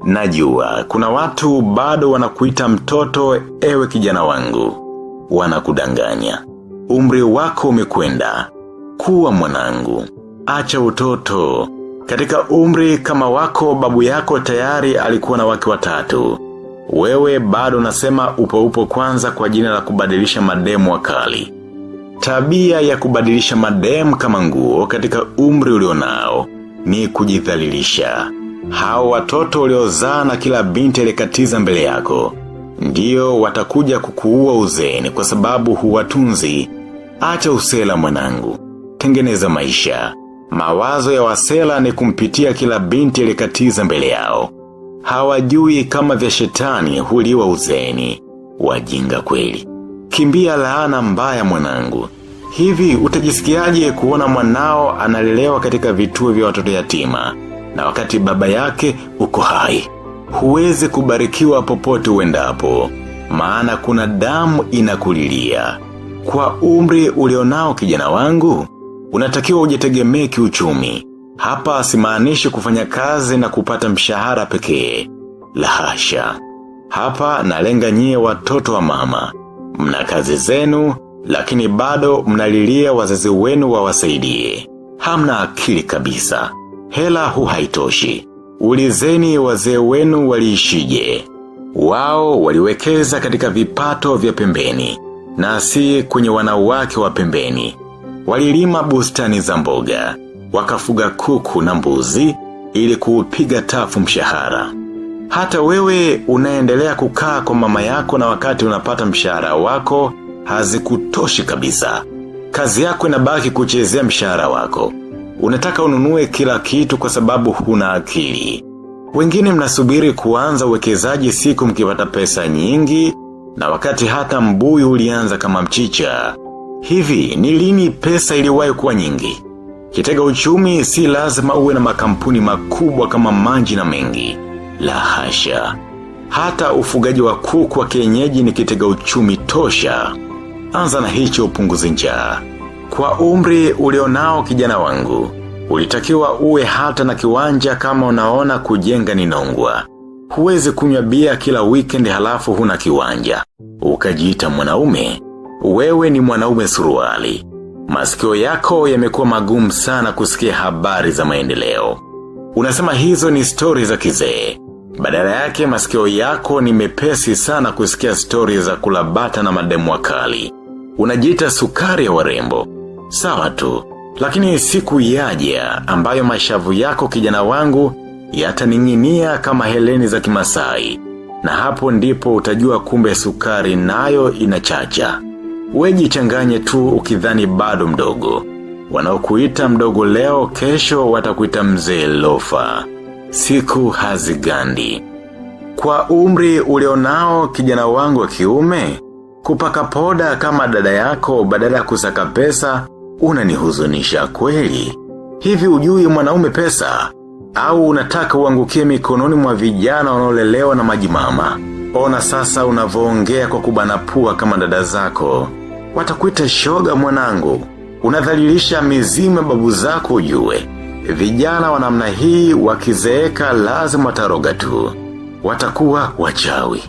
Najua, kuna watu bado wanakuita mtoto ewe kijana wangu. Wanakudanganya. Umri wako umekwenda. Kuwa mwanangu. Acha utoto. Katika umri kama wako babu yako tayari alikuwa na wake 3. Wewe bado unasema upo kwanza kwa jina la kubadilisha mademu wakali. Tabia ya kubadilisha mademu kama nguo katika umri ulionao ni kujidhalilisha. Hao watoto uliozaa na kila binti alikatiza mbele yako ndio watakuja kukuua uzeeni kwa sababu huwatunzi. Acha usela mwanangu. Tengeneza maisha. Mawazo ya wasela ni kumpitia kila binti alikatiza mbele yao. Hawajui kama vya shetani huliwa uzeeni. Wajinga kweli. Kimbia laana mbaya mwanangu. Hivi utajisikiaje kuona mwanao analelewa katika vituo vya watoto yatima na wakati baba yake uko hai? Huwezi kubarikiwa popote uendapo, maana kuna damu inakulilia. Kwa umri ulionao kijana wangu, unatakiwa ujitegemee kiuchumi. Hapa simaanishi kufanya kazi na kupata mshahara pekee. La hasha. Hapa nalenga nyie watoto wa mama. Mna kazi zenu, lakini bado mnalilia wazazi wenu wawasaidie. Hamna akili kabisa. Hela haitoshi. Ulizeni wazee wenu waliishije. Wao waliwekeza katika vipato vya pembeni, na si kwenye wanawake wa pembeni. Walilima bustani za mboga, wakafuga kuku na mbuzi ili kuupiga tafu mshahara. Hata wewe unaendelea kukaa kwa mama yako na wakati unapata mshahara wako hazikutoshi kabisa. Kazi yako inabaki kuchezea mshahara wako. Unataka ununue kila kitu kwa sababu huna akili. Wengine mnasubiri kuanza uwekezaji siku mkipata pesa nyingi, na wakati hata mbuyu ulianza kama mchicha. Hivi ni lini pesa iliwahi kuwa nyingi? Kitega uchumi si lazima uwe na makampuni makubwa kama Manji na Mengi. La hasha. Hata ufugaji wa kuku wa kienyeji ni kitega uchumi tosha. Anza na hicho upunguze njaa. Kwa umri ulionao kijana wangu, ulitakiwa uwe hata na kiwanja kama unaona kujenga ni nongwa. Huwezi kunywa bia kila weekend halafu huna kiwanja. Ukajiita mwanaume. Wewe ni mwanaume suruali. Masikio yako yamekuwa magumu sana kusikia habari za maendeleo. Unasema hizo ni story za kizee. Badala yake masikio yako ni mepesi sana kusikia story za kulabata na mademu wakali. Unajiita sukari ya warembo. Sawa tu, lakini siku yaja ambayo mashavu yako kijana wangu yataning'inia kama heleni za Kimasai. Na hapo ndipo utajua kumbe sukari nayo inachacha. Wejichanganye tu ukidhani bado mdogo. Wanaokuita mdogo leo kesho watakuita mzee lofa. Siku hazigandi. Kwa umri ulionao kijana wangu wa kiume, kupaka poda kama dada yako badala ya kusaka pesa unanihuzunisha kweli. Hivi ujui mwanaume pesa? Au unataka uangukie mikononi mwa vijana wanaolelewa na majimama? Ona sasa unavoongea kwa kubana pua kama dada zako. Watakuita shoga mwanangu. Unadhalilisha mizimu ya babu zako ujue. Vijana wa namna hii wakizeeka lazima wataroga tu. Watakuwa wachawi.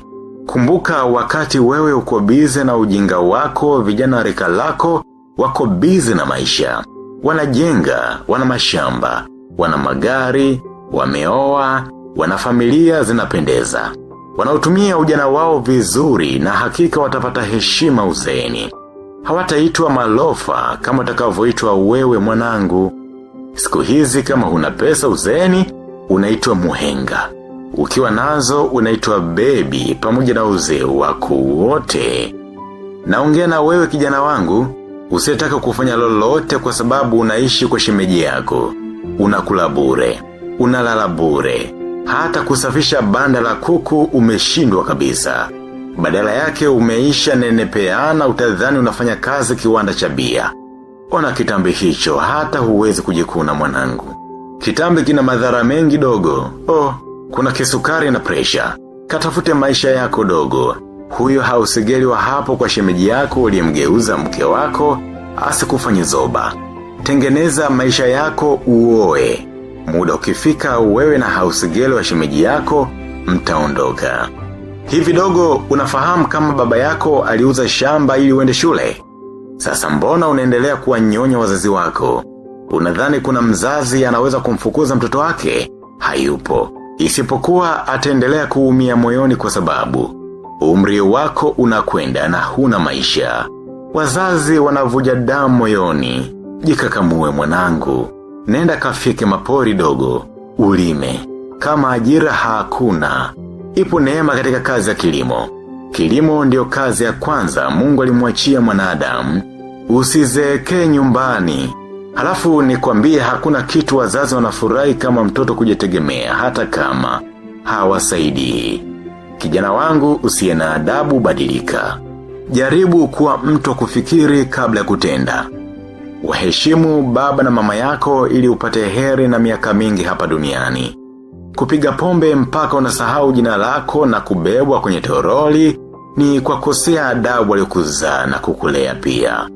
Kumbuka wakati wewe uko bize na ujinga wako, vijana rika lako wako bize na maisha. Wanajenga, wana mashamba, wana magari, wameoa, wana familia zinapendeza. Wanautumia ujana wao vizuri na hakika watapata heshima uzeeni. Hawataitwa malofa kama utakavyoitwa wewe mwanangu. Siku hizi kama huna pesa uzeeni, unaitwa muhenga. Ukiwa nazo unaitwa baby pamoja na uzee wako wote. Naongea na wewe kijana wangu, usitaka kufanya lolote kwa sababu unaishi kwa shemeji yako. Unakula bure, unalala bure. Hata kusafisha banda la kuku umeshindwa kabisa. Badala yake umeisha nenepeana utadhani unafanya kazi kiwanda cha bia. Ona kitambi hicho hata huwezi kujikuna mwanangu. Kitambi kina madhara mengi dogo. Kuna kisukari na presha. Katafute maisha yako dogo. Huyo hausigeli wa hapo kwa shemeji yako uliyemgeuza mke wako asikufanye zoba. Tengeneza maisha yako uoe. Muda ukifika wewe na hausigelo wa shemeji yako, mtaondoka. Hivi dogo unafahamu kama baba yako aliuza shamba ili uende shule? Sasa mbona unaendelea kuwanyonya wazazi wako? Unadhani kuna mzazi anaweza kumfukuza mtoto wake? Hayupo. Isipokuwa ataendelea kuumia moyoni kwa sababu umri wako unakwenda na huna maisha. Wazazi wanavuja damu moyoni. Jikakamue mwanangu. Nenda kafike mapori dogo. Ulime. Kama ajira hakuna. Ipo neema katika kazi ya kilimo. Kilimo ndio kazi ya kwanza Mungu alimwachia mwanadamu. Usizeeke nyumbani. Halafu nikwambie hakuna kitu wazazi wanafurahi kama mtoto kujitegemea hata kama hawasaidii. Kijana wangu usiye na adabu, badilika. Jaribu kuwa mtu kufikiri kabla kutenda. Waheshimu baba na mama yako ili upate heri na miaka mingi hapa duniani. Kupiga pombe mpaka unasahau jina lako na kubebwa kwenye toroli ni kwa kosea adabu waliokuzaa na kukulea pia.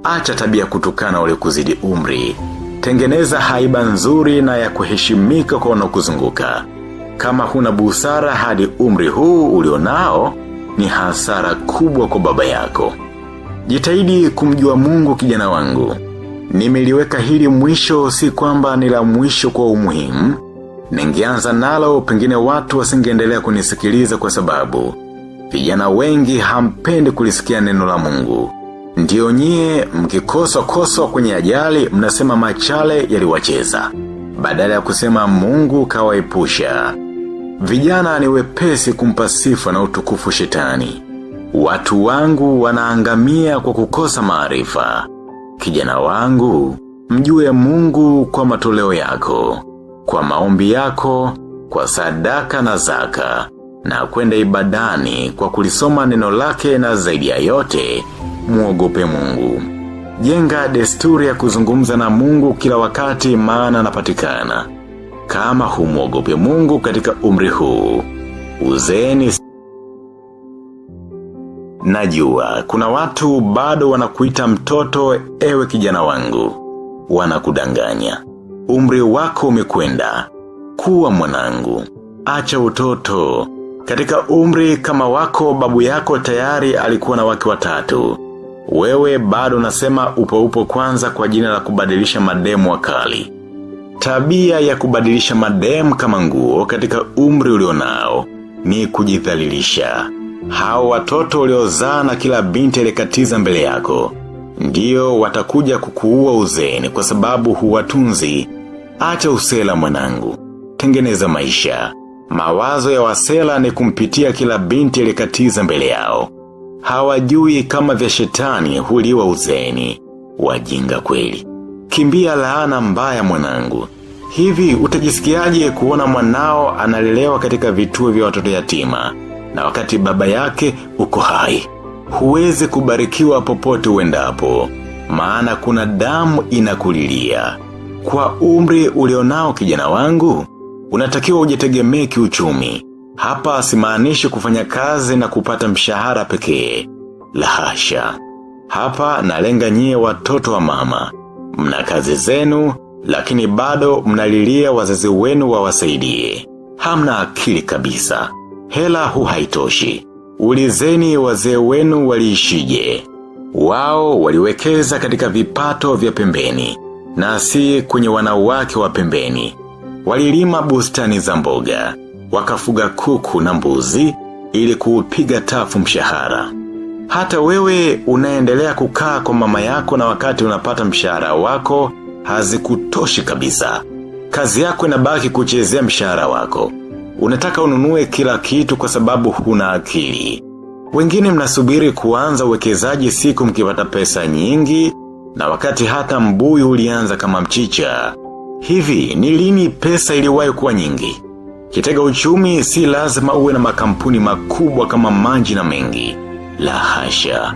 Acha tabia kutukana waliokuzidi umri. Tengeneza haiba nzuri na ya kuheshimika kwa wanaokuzunguka. Kama huna busara hadi umri huu ulionao, ni hasara kubwa kwa baba yako. Jitahidi kumjua Mungu kijana wangu. Nimeliweka hili mwisho, si kwamba ni la mwisho kwa umuhimu. Ningeanza nalo pengine watu wasingeendelea kunisikiliza kwa sababu vijana wengi hampendi kulisikia neno la Mungu. Ndio nyie mkikosa kwenye ajali mnasema machale yaliwacheza, badala ya kusema Mungu kawaepusha. Vijana ni wepesi kumpa sifa na utukufu shetani. Watu wangu wanaangamia kwa kukosa maarifa. Kijana wangu, mjue Mungu kwa matoleo yako, kwa maombi yako, kwa sadaka na zaka, na kwenda ibadani kwa kulisoma neno lake, na zaidi ya yote, muogope Mungu. Jenga desturi ya kuzungumza na Mungu kila wakati, maana anapatikana. Kama humuogope Mungu katika umri huu, uzeeni. Najua, kuna watu bado wanakuita mtoto ewe kijana wangu. Wanakudanganya. Umri wako umekwenda. Kuwa mwanangu. Acha utoto. Katika umri kama wako, babu yako tayari alikuwa na wake 3. Wewe bado unasema upo kwanza kwa jina la kubadilisha mademu wakali. Tabia ya kubadilisha mademu kama nguo katika umri ulionao ni kujidhalilisha. Hao watoto uliozaa na kila binti alikatiza mbele yako ndio watakuja kukuua uzeeni kwa sababu huwatunzi. Acha usela mwanangu. Tengeneza maisha. Mawazo ya wasela ni kumpitia kila binti alikatiza mbele yao. Hawajui kama vya shetani huliwa uzeeni. Wajinga kweli. Kimbia laana mbaya mwanangu. Hivi utajisikiaje kuona mwanao analelewa katika vituo vya watoto yatima, na wakati baba yake uko hai? Huwezi kubarikiwa popote uendapo, maana kuna damu inakulilia. Kwa umri ulionao kijana wangu, unatakiwa ujitegemee kiuchumi. Hapa simaanishi kufanya kazi na kupata mshahara pekee. La hasha. Hapa nalenga nyie watoto wa mama. Mna kazi zenu, lakini bado mnalilia wazazi wenu wawasaidie. Hamna akili kabisa. Hela haitoshi. Ulizeni wazee wenu waliishije. Wao waliwekeza katika vipato vya pembeni, na si kwenye wanawake wa pembeni. Walilima bustani za mboga, wakafuga kuku na mbuzi ili kuupiga tafu mshahara. Hata wewe unaendelea kukaa kwa mama yako, na wakati unapata mshahara wako hazikutoshi kabisa. Kazi yako inabaki kuchezea mshahara wako. Unataka ununue kila kitu kwa sababu huna akili. Wengine mnasubiri kuanza uwekezaji siku mkipata pesa nyingi, na wakati hata mbuyu ulianza kama mchicha. Hivi ni lini pesa iliwahi kuwa nyingi? Kitega uchumi si lazima uwe na makampuni makubwa kama Manji na Mengi. La hasha.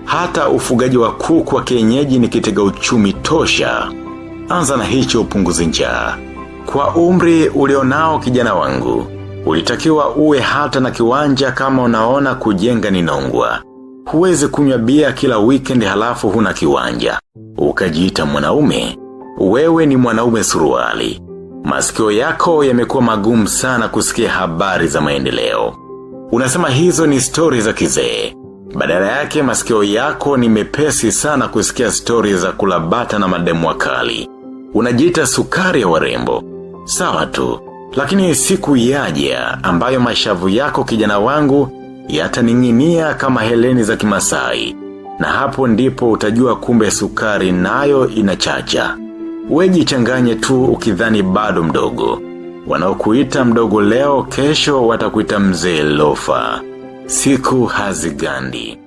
Hata ufugaji wa kuku wa kienyeji ni kitega uchumi tosha. Anza na hicho upunguze njaa. Kwa umri ulionao kijana wangu, ulitakiwa uwe hata na kiwanja kama unaona kujenga ni nongwa. Huwezi kunywa bia kila weekend halafu huna kiwanja ukajiita mwanaume. Wewe ni mwanaume suruali. Masikio yako yamekuwa magumu sana kusikia habari za maendeleo. Unasema hizo ni stori za kizee. Badala yake masikio yako ni mepesi sana kusikia stori za kulabata na mademu wakali. Unajiita sukari ya warembo. Sawa tu, lakini siku yaja ambayo mashavu yako kijana wangu yataning'inia kama heleni za Kimasai. Na hapo ndipo utajua kumbe sukari nayo inachacha. Wejichanganye tu ukidhani bado mdogo. Wanaokuita mdogo leo kesho watakuita mzee lofa. Siku hazigandi.